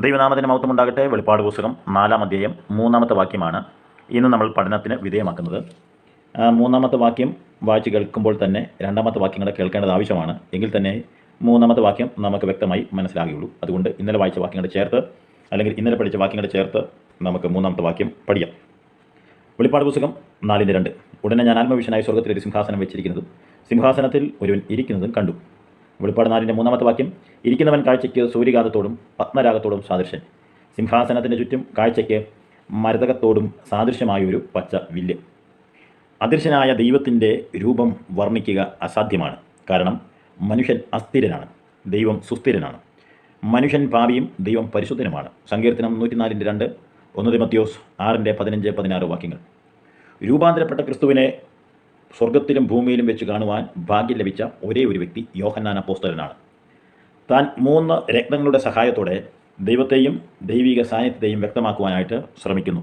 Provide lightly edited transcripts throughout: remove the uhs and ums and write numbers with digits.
ദൈവനാമത്തിന് മഹത്വമുണ്ടാകട്ടെ. വെളിപ്പാട് പുസ്തകം 4-ാം അധ്യായം 3-ാമത്തെ വാക്യമാണ് ഇന്ന് നമ്മൾ പഠനത്തിന് വിധേയമാക്കുന്നത്. 3-ാമത്തെ വാക്യം വായിച്ച് കേൾക്കുമ്പോൾ തന്നെ 2-ാമത്തെ വാക്യങ്ങളെ കേൾക്കേണ്ടത് ആവശ്യമാണ്. എങ്കിൽ തന്നെ 3-ാമത്തെ വാക്യം നമുക്ക് വ്യക്തമായി മനസ്സിലാകുകയുള്ളൂ. അതുകൊണ്ട് ഇന്നലെ വായിച്ച വാക്യങ്ങളെ ചേർത്ത് അല്ലെങ്കിൽ ഇന്നലെ പഠിച്ച വാക്യങ്ങളെ ചേർത്ത് നമുക്ക് 3-ാമത്തെ വാക്യം പഠിക്കാം. വെളിപ്പാട് പുസ്തകം 4:2 ഉടനെ ഞാൻ ആത്മവിഷനായ സ്വർഗ്ഗത്തിൽ ഒരു സിംഹാസനം വെച്ചിരിക്കുന്നതും സിംഹാസനത്തിൽ ഒരുവൻ ഇരിക്കുന്നതും കണ്ടു. വെളിപ്പാട് 4:3 വാക്യം, ഇരിക്കുന്നവൻ കാഴ്ചയ്ക്ക് സൂര്യകാന്തത്തോടും പത്മരാഗത്തോടും സാദൃശ്യൻ. സിംഹാസനത്തിൻ്റെ ചുറ്റും കാഴ്ചയ്ക്ക് മരതകത്തോടും സാദൃശ്യമായൊരു പച്ച വില്ല്. അദൃശ്യനായ ദൈവത്തിൻ്റെ രൂപം വർണ്ണിക്കുക അസാധ്യമാണ്. കാരണം മനുഷ്യൻ അസ്ഥിരനാണ്, ദൈവം സുസ്ഥിരനാണ്. മനുഷ്യൻ പാപിയും ദൈവം പരിശുദ്ധനുമാണ്. സങ്കീർത്തനം 104:2, 1 തിമോഥെയോസ് 6:15-16 വാക്യങ്ങൾ. രൂപാന്തരപ്പെട്ട ക്രിസ്തുവിനെ സ്വർഗത്തിലും ഭൂമിയിലും വെച്ച് കാണുവാൻ ഭാഗ്യം ലഭിച്ച ഒരേ ഒരു വ്യക്തി യോഹന്നാൻ അപ്പോസ്തലനാണ്. താൻ 3 രത്നങ്ങളുടെ സഹായത്തോടെ ദൈവത്തെയും ദൈവിക സാന്നിധ്യത്തെയും വ്യക്തമാക്കുവാനായിട്ട് ശ്രമിക്കുന്നു.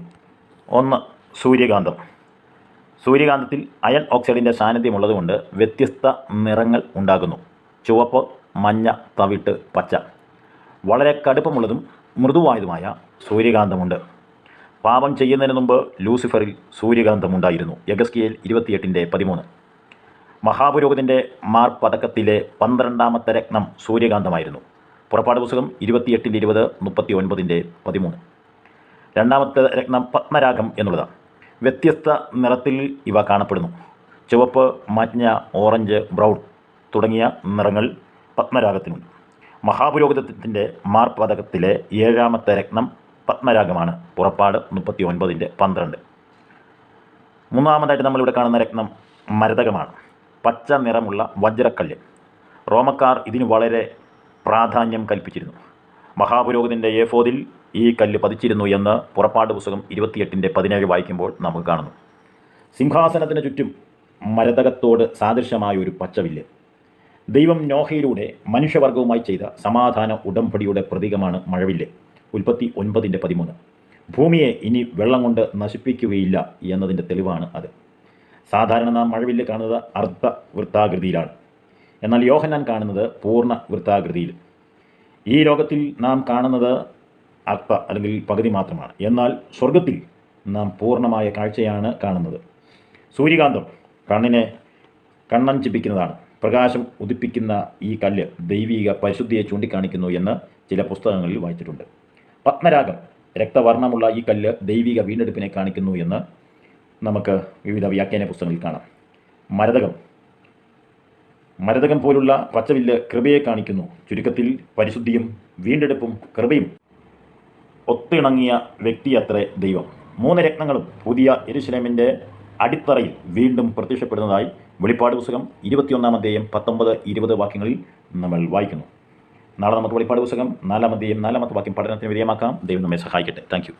1. സൂര്യകാന്തം. സൂര്യകാന്തത്തിൽ അയൺ ഓക്സൈഡിൻ്റെ സാന്നിധ്യമുള്ളതുകൊണ്ട് വ്യത്യസ്ത നിറങ്ങൾ ഉണ്ടാകുന്നു. ചുവപ്പ്, മഞ്ഞ, തവിട്ട്, പച്ച. വളരെ കടുപ്പമുള്ളതും മൃദുവായതുമായ സൂര്യകാന്തമുണ്ട്. പാപം ചെയ്യുന്നതിന് മുമ്പ് ലൂസിഫറിൽ സൂര്യകാന്തമുണ്ടായിരുന്നു. യെഗസ്കിയേൽ 28:13. മഹാപുരോഹിതൻ്റെ മാർപതക്കത്തിലെ 12-ാമത്തെ രത്നം സൂര്യകാന്തമായിരുന്നു. പുറപ്പാട് പുസ്തകം 28:20, 39:13. 2-ാമത്തെ രത്നം പത്മരാഗം എന്നുള്ളതാണ്. വ്യത്യസ്ത നിറത്തിൽ ഇവ കാണപ്പെടുന്നു. ചുവപ്പ്, മഞ്ഞ, ഓറഞ്ച്, ബ്രൗൺ തുടങ്ങിയ നിറങ്ങൾ പത്മരാഗത്തിനുണ്ട്. മഹാപുരോഹിതത്തിൻ്റെ മാർപതകത്തിലെ 7-ാമത്തെ രത്നം പത്മരാഗമാണ്. പുറപ്പാട് 39:12. 3-ാമതായിട്ട് നമ്മളിവിടെ കാണുന്ന രത്നം മരതകമാണ്. പച്ച നിറമുള്ള വജ്രക്കല്ല്. റോമക്കാർ ഇതിന് വളരെ പ്രാധാന്യം കൽപ്പിച്ചിരുന്നു. മഹാപുരോഹിതൻ്റെ ഏഫോദിൽ ഈ കല്ല് പതിച്ചിരുന്നു എന്ന് പുറപ്പാട് പുസ്തകം 28:17 വായിക്കുമ്പോൾ നമുക്ക് കാണുന്നു. സിംഹാസനത്തിന് ചുറ്റും മരതകത്തോട് സാദൃശ്യമായ ഒരു പച്ചവില്ല്. ദൈവം നോഹയിലൂടെ മനുഷ്യവർഗവുമായി ചെയ്ത സമാധാന ഉടമ്പടിയുടെ പ്രതീകമാണ് മഴവില്ല്. ഉൽപ്പത്തി 9:13. ഭൂമിയെ ഇനി വെള്ളം കൊണ്ട് നശിപ്പിക്കുകയില്ല എന്നതിൻ്റെ തെളിവാണ് അത്. സാധാരണ നാം മഴവില്ല് കാണുന്നത് അർദ്ധ വൃത്താകൃതിയിലാണ്. എന്നാൽ യോഹന്നാൻ കാണുന്നത് പൂർണ്ണ വൃത്താകൃതിയിൽ. ഈ ലോകത്തിൽ നാം കാണുന്നത് അർദ്ധ അല്ലെങ്കിൽ പകുതി മാത്രമാണ്. എന്നാൽ സ്വർഗത്തിൽ നാം പൂർണ്ണമായ കാഴ്ചയാണ് കാണുന്നത്. സൂര്യകാന്തം കണ്ണിനെ കണ്ണഞ്ചിപ്പിക്കുന്നതാണ്. പ്രകാശം ഉദിപ്പിക്കുന്ന ഈ കല്ല് ദൈവിക പരിശുദ്ധിയെ ചൂണ്ടിക്കാണിക്കുന്നു എന്ന് ചില പുസ്തകങ്ങളിൽ വായിച്ചിട്ടുണ്ട്. പത്മരാഗം രക്തവർണ്ണമുള്ള ഈ കല്ല് ദൈവിക വീണ്ടെടുപ്പിനെ കാണിക്കുന്നു എന്ന് നമുക്ക് വിവിധ വ്യാഖ്യാന പുസ്തകങ്ങളിൽ കാണാം. മരതകം പോലുള്ള പച്ചവില്ല് കൃപയെ കാണിക്കുന്നു. ചുരുക്കത്തിൽ പരിശുദ്ധിയും വീണ്ടെടുപ്പും കൃപയും ഒത്തിണങ്ങിയ വ്യക്തിയത്രേ ദൈവം. 3 രത്നങ്ങളും പുതിയ യെരുശലേമിൻ്റെ അടിത്തറയിൽ വീണ്ടും പ്രത്യക്ഷപ്പെടുന്നതായി വെളിപ്പാട് പുസ്തകം 21-ാം അധ്യായം 19-20 വാക്യങ്ങളിൽ നമ്മൾ വായിക്കുന്നു. നാളെ നമുക്ക് വെളിപ്പാട് പുസ്തകം 4-ാം അധ്യായം 4-ാമത്തെ വാക്യം പഠനത്തിന് വിധേയമാക്കാം. ദൈവം നമ്മെ സഹായിക്കട്ടെ. Thank you.